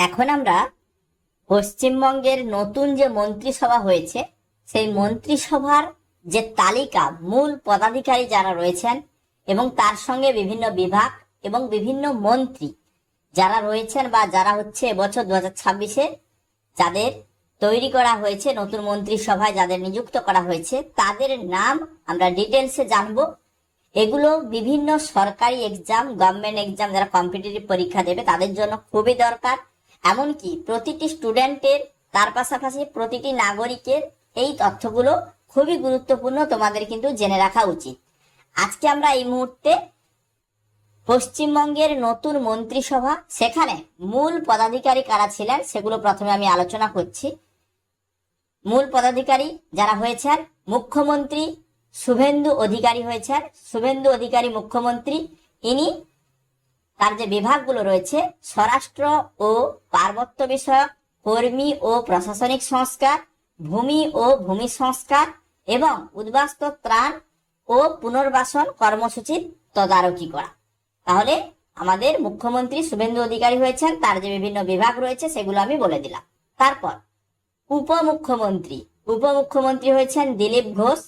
এখন আমরা পশ্চিমবঙ্গের নতুন যে মন্ত্রিসভা হয়েছে সেই মন্ত্রিসভার যে তালিকা, মূল পদাধিকারী যারা রয়েছেন এবং তার সঙ্গে বিভিন্ন বিভাগ এবং বিভিন্ন মন্ত্রী যারা রয়েছেন বা যারা হচ্ছে এবছর 2026-এ যাদের তৈরি করা হয়েছে, নতুন মন্ত্রিসভায় যাদের নিযুক্ত করা হয়েছে, তাদের নাম আমরা ডিটেলসে জানবো। এগুলো বিভিন্ন সরকারি এক্সাম, গভর্নমেন্ট এক্সাম, যারা কম্পিটিটিভ পরীক্ষা দেবে তাদের জন্য খুবই দরকার। এমনকি প্রতিটি স্টুডেন্টের, তার পাশাপাশি প্রতিটি নাগরিকের এই তথ্যগুলো খুবই গুরুত্বপূর্ণ, তোমাদের কিন্তু জেনে রাখা উচিত। আজকে আমরা এই মুহূর্তে পশ্চিমবঙ্গের নতুন মন্ত্রিসভা, সেখানে মূল পদাধিকারী কারা ছিলেন সেগুলো প্রথমে আমি আলোচনা করছি। মূল পদাধিকারী যারা হয়েছেন, মুখ্যমন্ত্রী শুভেন্দু অধিকারী হয়েছেন। শুভেন্দু অধিকারী মুখ্যমন্ত্রী, ইনি তার যে বিভাগগুলো রয়েছে, স্বরাষ্ট্র ও পার্বত্য বিষয়ক, কর্মী ও প্রশাসনিক সংস্কার, ভূমি ও ভূমি সংস্কার এবং উদ্বাস্তু ত্রাণ ও পুনর্বাসন কর্মসূচির তদারকি করা। তাহলে আমাদের মুখ্যমন্ত্রী শুভেন্দু অধিকারী হয়েছেন, তার যে বিভিন্ন বিভাগ রয়েছে সেগুলো আমি বলে দিলাম। তারপর উপমুখ্যমন্ত্রী, উপমুখ্যমন্ত্রী হয়েছেন দিলীপ ঘোষ।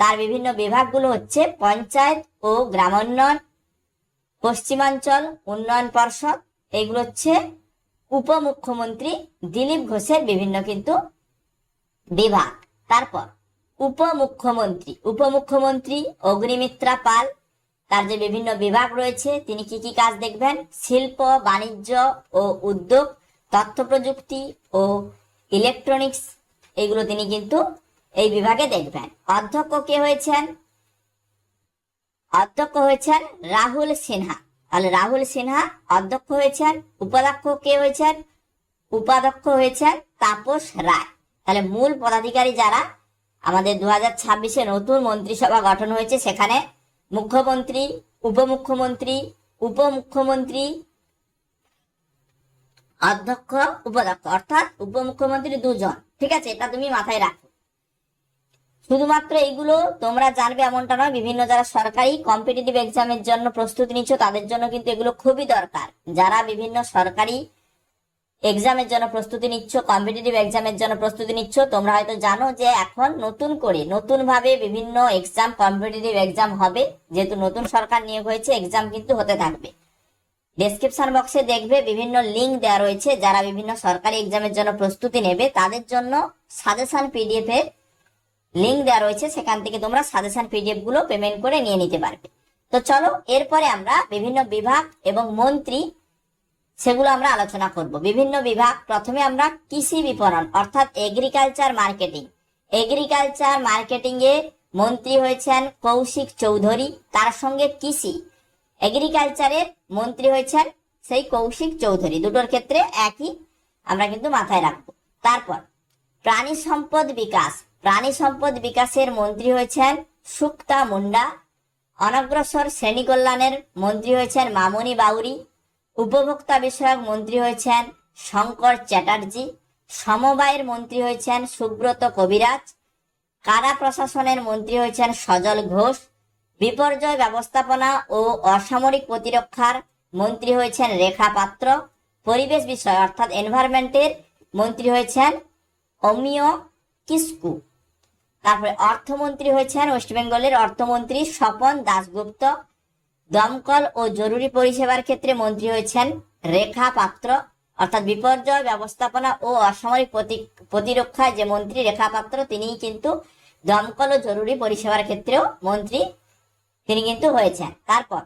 তার বিভিন্ন বিভাগগুলো হচ্ছে পঞ্চায়েত ও গ্রামোন্নয়ন, পশ্চিমাঞ্চল উন্নয়ন পর্ষদ। এইগুলো হচ্ছে উপমুখ্যমন্ত্রী দিলীপ ঘোষের বিভিন্ন কিন্তু বিভাগ। তারপর উপমুখ্যমন্ত্রী, উপমুখ্যমন্ত্রী অগ্নিমিত্রা পাল, তার যে বিভিন্ন বিভাগ রয়েছে, তিনি কি কি কাজ দেখবেন? শিল্প, বাণিজ্য ও উদ্যোগ, তথ্য প্রযুক্তি ও ইলেকট্রনিক্স, এগুলো তিনি কিন্তু এই বিভাগে দেখবেন। অধ্যক্ষ কে হয়েছেন? অধ্যক্ষ হয়েছেন রাহুল সিনহা। তাহলে রাহুল সিনহা অধ্যক্ষ হয়েছেন। উপাধ্যক্ষ কে হয়েছেন? উপাধ্যক্ষ হয়েছেন তাপস রায়। তাহলে মূল পদাধিকারী যারা আমাদের 2026-এ নতুন মন্ত্রিসভা গঠন হয়েছে, সেখানে মুখ্যমন্ত্রী, উপমুখ্যমন্ত্রী, উপমুখ্যমন্ত্রী, অধ্যক্ষ, উপাধ্যক্ষ, অর্থাৎ উপমুখ্যমন্ত্রী দুজন। ঠিক আছে, এটা তুমি মাথায় রাখো। শুধুমাত্র এইগুলো তোমরা জানবে এমনটা নয়, বিভিন্ন যারা সরকারি কম্পিটিটিভ এক্সামের জন্য প্রস্তুতি নিচ্ছ তাদের জন্য কিন্তু এগুলো খুবই দরকার। যারা বিভিন্ন সরকারি এক্সামের জন্য প্রস্তুতি নিচ্ছ, কম্পিটিটিভ এক্সামের জন্য প্রস্তুতি নিচ্ছ, তোমরা হয়তো জানো যে এখন নতুন করে নতুন ভাবে বিভিন্ন এক্সাম, কম্পিটিটিভ এক্সাম হবে। যেহেতু নতুন সরকার নিয়োগ হয়েছে, এক্সাম কিন্তু হতে থাকবে। ডেসক্রিপশন বক্সে দেখবে বিভিন্ন লিঙ্ক দেওয়া রয়েছে। যারা বিভিন্ন সরকারি এক্সামের জন্য প্রস্তুতি নেবে তাদের জন্য সাজেশন পিডিএফ এর লিঙ্ক দেওয়া রয়েছে, সেখান থেকে তোমরা সাজেশন পিডিএফ গুলো পেমেন্ট করে নিয়ে নিতে পারবে। তো চলো, এরপরে আমরা বিভিন্ন বিভাগ এবং মন্ত্রী সেগুলো আমরা আলোচনা করব। বিভিন্ন বিভাগ, প্রথমে আমরা কৃষি বিপণন অর্থাৎ এগ্রিকালচার মার্কেটিং। এগ্রিকালচার মার্কেটিং এ মন্ত্রী হয়েছেন কৌশিক চৌধুরী, তার সঙ্গে কৃষি এগ্রিকালচারের মন্ত্রী হয়েছেন সেই কৌশিক চৌধুরী। দুটোর ক্ষেত্রে একই, আমরা কিন্তু মাথায় রাখবো। তারপর প্রাণী সম্পদ বিকাশ, প্রাণী সম্পদ বিকাশের মন্ত্রী হয়েছেন সুক্তা মুন্ডা। অনগ্রসর শ্রেণী কল্যাণের মন্ত্রী হয়েছেন মামনি বাউরি। উপভোক্তা বিষয়ক মন্ত্রী হয়েছেন শঙ্কর চ্যাটার্জি। সমবায়ের মন্ত্রী হয়েছেন সুব্রত কবিরাজ। কারা প্রশাসনের মন্ত্রী হয়েছেন সজল ঘোষ। বিপর্যয় ব্যবস্থাপনা ও অসামরিক প্রতিরক্ষার মন্ত্রী হয়েছেন রেখা পাত্র। পরিবেশ বিষয় অর্থাৎ এনভায়রনমেন্টের মন্ত্রী হয়েছেন অমিয় কিস্কু। তারপরে অর্থমন্ত্রী হয়েছেন ওয়েস্ট বেঙ্গলের অর্থমন্ত্রী স্বপন দাশগুপ্ত। দমকল ও জরুরি পরিষেবার ক্ষেত্রে মন্ত্রী হয়েছেন রেখা পাত্র, অর্থাৎ বিপর্যয় ব্যবস্থাপনা ও অসামরিক প্রতিরক্ষায় যে মন্ত্রী রেখা পাত্র, তিনি কিন্তু দমকল ও জরুরি পরিষেবার ক্ষেত্রেও মন্ত্রী তিনি কিন্তু হয়েছেন। তারপর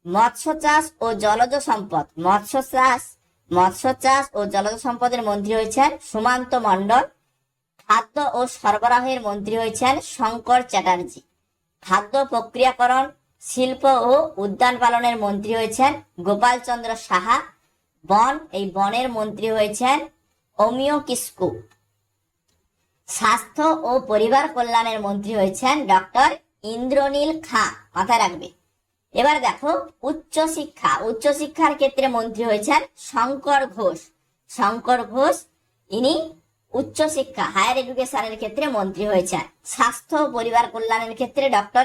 মৎস্য চাষ ও জলজ সম্পদ, মৎস্য চাষ ও জলজ সম্পদের মন্ত্রী হয়েছেন সুমান্ত মণ্ডল। খাদ্য ও সরবরাহের মন্ত্রী হয়েছেন শঙ্কর চ্যাটার্জি। খাদ্য প্রক্রিয়াকরণ, শিল্প ও উদ্যান পালনের মন্ত্রী হয়েছেন গোপাল চন্দ্র সাহা। এই বনের মন্ত্রী হয়েছেন অমিয় কিস্কু। স্বাস্থ্য ও পরিবার কল্যাণের মন্ত্রী হয়েছেন ডক্টর ইন্দ্রনীল খাঁ, মাথায় রাখবে। এবার দেখো উচ্চশিক্ষা, উচ্চশিক্ষার ক্ষেত্রে মন্ত্রী হয়েছেন শঙ্কর ঘোষ। শঙ্কর ঘোষ ইনি উচ্চশিক্ষা, হায়ার এডুকেশনের ক্ষেত্রে মন্ত্রী হয়েছেন। স্বাস্থ্য ও পরিবার কল্যাণের ক্ষেত্রে ডক্টর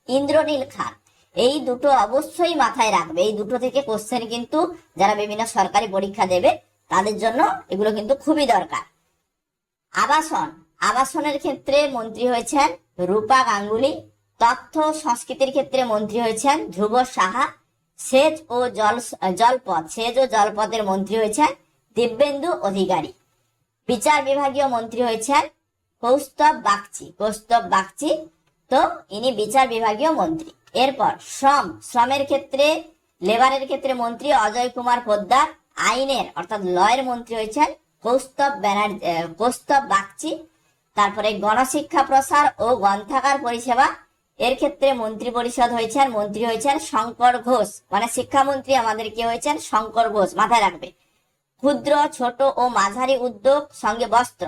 ইন্দ্রনীল খান। এই দুটো অবশ্যই মাথায় রাখবে, এই দুটো থেকে কোশ্চেন কিন্তু যারা বিভিন্ন সরকারি পরীক্ষা দেবে তাদের জন্য এগুলো কিন্তু খুবই দরকার। আবাসনের ক্ষেত্রে মন্ত্রী হয়েছেন রূপা গাঙ্গুলি। তথ্য সংস্কৃতির ক্ষেত্রে মন্ত্রী হয়েছেন ধ্রুব সাহা। সেচ ও জলপথের মন্ত্রী হয়েছেন দিব্যেন্দু অধিকারী। বিচার বিভাগীয় মন্ত্রী হয়েছেন কৌস্তব বাগচি। তো ইনি বিচার বিভাগীয় মন্ত্রী। এরপর শ্রমের ক্ষেত্রে লেবারের ক্ষেত্রে মন্ত্রী অজয় কুমার পোদ্দার। আইনের অর্থাৎ লয়ের মন্ত্রী হয়েছেন কৌস্তব বাগচি। তারপরে গণশিক্ষা প্রসার ও গ্রন্থাগার পরিষেবা এর ক্ষেত্রে মন্ত্রী হয়েছেন শঙ্কর ঘোষ। মানে শিক্ষামন্ত্রী আমাদের কে হয়েছেন? শঙ্কর ঘোষ, মাথায় রাখবে। ক্ষুদ্র, ছোট ও মাঝারি উদ্যোগ সঙ্গে বস্ত্র,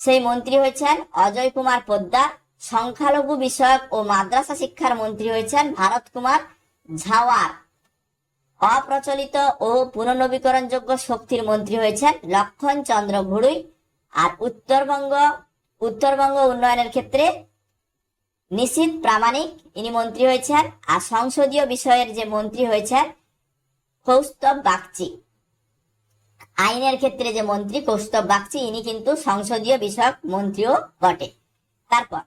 সেই মন্ত্রী হয়েছেন অজয় কুমার পোদ্দার। সংখ্যালঘু বিষয়ক ও মাদ্রাসা শিক্ষার মন্ত্রী হয়েছেন ভারত কুমার ঝাওয়ার। অপ্রচলিত ও পুনর্নবীকরণযোগ্য শক্তির মন্ত্রী হয়েছেন লক্ষণ চন্দ্র ঘুড়ুই। আর উত্তরবঙ্গ উন্নয়নের ক্ষেত্রে নিশীথ প্রামাণিক, ইনি মন্ত্রী হয়েছেন। আর সংসদীয় বিষয়ের যে মন্ত্রী হয়েছেন কৌস্তব বাগচি। আইনের ক্ষেত্রে যে মন্ত্রী কৌস্তব বাগচি, ইনি কিন্তু সংসদীয় বিষয়ক মন্ত্রীও বটে। তারপর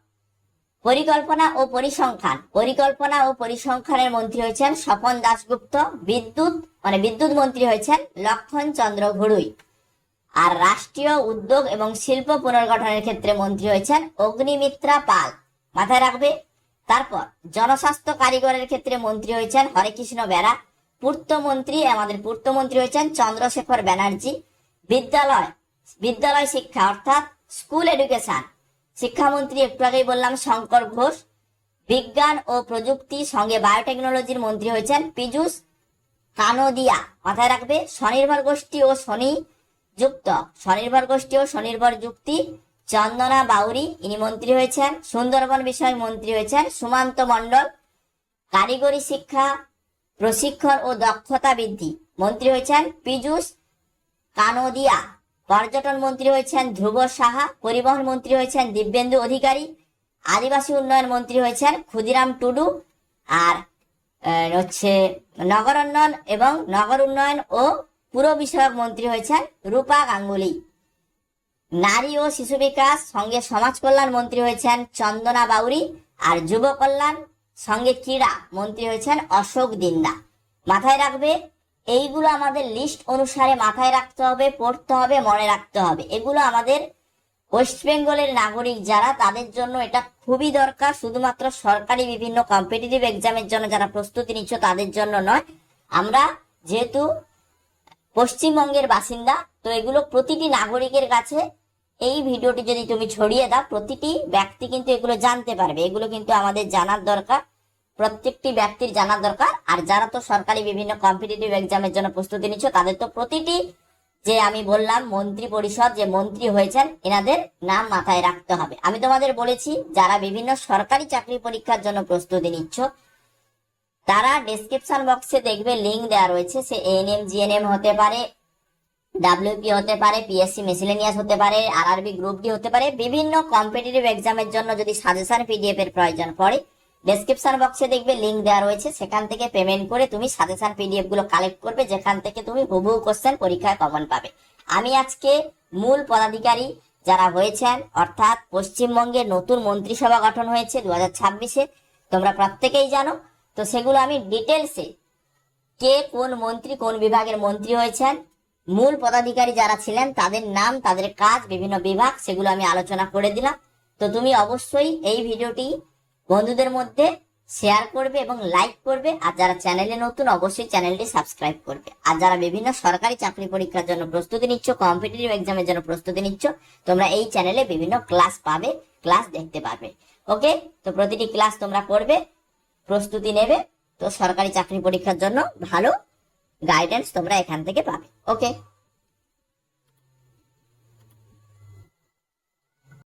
পরিকল্পনা ও পরিসংখ্যানের মন্ত্রী হয়েছেন স্বপন দাশগুপ্ত। বিদ্যুৎ মন্ত্রী হয়েছেন লক্ষণ চন্দ্র ঘুড়ুই। আর রাষ্ট্রীয় উদ্যোগ এবং শিল্প পুনর্গঠনের ক্ষেত্রে মন্ত্রী হয়েছেন অগ্নিমিত্রা পাল, মাথায় রাখবে। তারপর জনস্বাস্থ্য কারিগরের ক্ষেত্রে মন্ত্রী হয়েছেন হরেকৃষ্ণ বেরা। আমাদের পূর্তমন্ত্রী হয়েছেন চন্দ্রশেখর ব্যানার্জি। বিদ্যালয় শিক্ষা অর্থাৎ স্কুল এডুকেশন, শিক্ষামন্ত্রী একটু আগেই বললাম শঙ্কর ঘোষ। বিজ্ঞান ও প্রযুক্তি সঙ্গে বায়োটেকনোলজির মন্ত্রী হয়েছেন পীযূষ কানোদিয়া, মাথায় রাখবে। স্বনির্ভর গোষ্ঠী ও স্বনির্ভর যুক্তি চন্দনা বাউরি, ইনি মন্ত্রী হয়েছেন। সুন্দরবন বিষয়ক মন্ত্রী হয়েছেন সুমান্ত মণ্ডল। কারিগরি শিক্ষা, প্রশিক্ষণ ও দক্ষতা বৃদ্ধি মন্ত্রী হয়েছেন পীযূষ কানোদিয়া। পর্যটন মন্ত্রী হয়েছেন ধ্রুব সাহা। পরিবহন মন্ত্রী হয়েছেন দিব্যেন্দু অধিকারী। আদিবাসী উন্নয়ন মন্ত্রী হয়েছেন ক্ষুদিরাম টুডু। আর নগর উন্নয়ন ও পুর বিষয়ক মন্ত্রী হয়েছেন রূপা গাঙ্গুলি। নারী ও শিশু বিকাশ সঙ্গে সমাজ কল্যাণ মন্ত্রী হয়েছেন চন্দনা বাউরি। আর যুব কল্যাণ সঙ্গে ক্রীড়া মন্ত্রী হয়েছেন অশোক দিন্দা। মাথায় রাখবে, এইগুলো আমাদের লিস্ট অনুসারে মাথায় রাখতে হবে, পড়তে হবে, মনে রাখতে হবে। এগুলো আমাদের ওয়েস্ট বেঙ্গলের নাগরিক যারা, তাদের জন্য এটা খুবই দরকার। শুধুমাত্র সরকারি বিভিন্ন কম্পিটিটিভ এক্সামের জন্য যারা প্রস্তুতি নিচ্ছ তাদের জন্য নয়। আমরা যেহেতু পশ্চিমবঙ্গের বাসিন্দা, তো এগুলো প্রতিটি নাগরিকের কাছে এই ভিডিওটি যদি তুমি ছড়িয়ে দাও, প্রতিটি ব্যক্তি কিন্তু এগুলো জানতে পারবে। এগুলো কিন্তু আমাদের জানার দরকার, প্রত্যেকটি ব্যক্তির জানার দরকার। আর যারা তো সরকারি বিভিন্ন কম্পিটিটিভ এক্সামের জন্য প্রস্তুতি নিচ্ছ, তাদের তো প্রতিটি যে আমি বললাম মন্ত্রী পরিষদ যে মন্ত্রী হয়েছেন, এনাদের নাম মাথায় রাখতে হবে। আমি তোমাদের বলেছি যারা বিভিন্ন সরকারি চাকরি পরীক্ষার জন্য প্রস্তুতি নিচ্ছ, তারা ডেসক্রিপশন বক্সে দেখবে লিঙ্ক দেওয়া রয়েছে। সে এএনএম জিএনএম হতে পারে, ডাব্লিউপি হতে পারে, পিএসসি মিসেলেনিয়াস হতে পারে, আরআরবি গ্রুপ ডি হতে পারে। বিভিন্ন কম্পিটিটিভ এক্সামের জন্য যদি সাজেশন পিডিএফ এর প্রয়োজন পড়ে, ডেসক্রিপশন বক্সে দেখবে লিঙ্ক দেওয়া রয়েছে। সেখান থেকে পেমেন্ট করে তুমি সাজেশন পিডিএফ গুলো কালেক্ট করবে, যেখান থেকে তুমি হুবহু কোশ্চেন পরীক্ষায় কমন পাবে। আমি আজকে মূল পদাধিকারী যারা হয়েছেন, অর্থাৎ পশ্চিমবঙ্গের নতুন মন্ত্রিসভা গঠন হয়েছে 2026-এ, তোমরা প্রত্যেকেই জানো। তো সেগুলো আমি ডিটেলসে কে কোন মন্ত্রী কোন বিভাগের মন্ত্রী হয়েছেন, মূল পদাধিকারী যারা ছিলেন তাদের নাম, তাদের কাজ, বিভিন্ন বিভাগ, সেগুলো আমি আলোচনা করে দিলাম। তো তুমি অবশ্যই এই ভিডিওটি বন্ধুদের মধ্যে শেয়ার করবে এবং লাইক করবে। আর যারা চ্যানেলে নতুন, অবশ্যই চ্যানেলটি সাবস্ক্রাইব করবে। আর যারা বিভিন্ন সরকারি চাকরি পরীক্ষার জন্য প্রস্তুতি নিচ্ছ, কম্পিটিটিভ এক্সামের জন্য প্রস্তুতি নিচ্ছ, তোমরা এই চ্যানেলে বিভিন্ন ক্লাস পাবে, ক্লাস দেখতে পারবে। ওকে, তো প্রতিটি ক্লাস তোমরা করবে, প্রস্তুতি নেবে, তো সরকারি চাকরি পরীক্ষার জন্য ভালো গাইডেন্স তোমরা এখান থেকে পাবে। ওকে।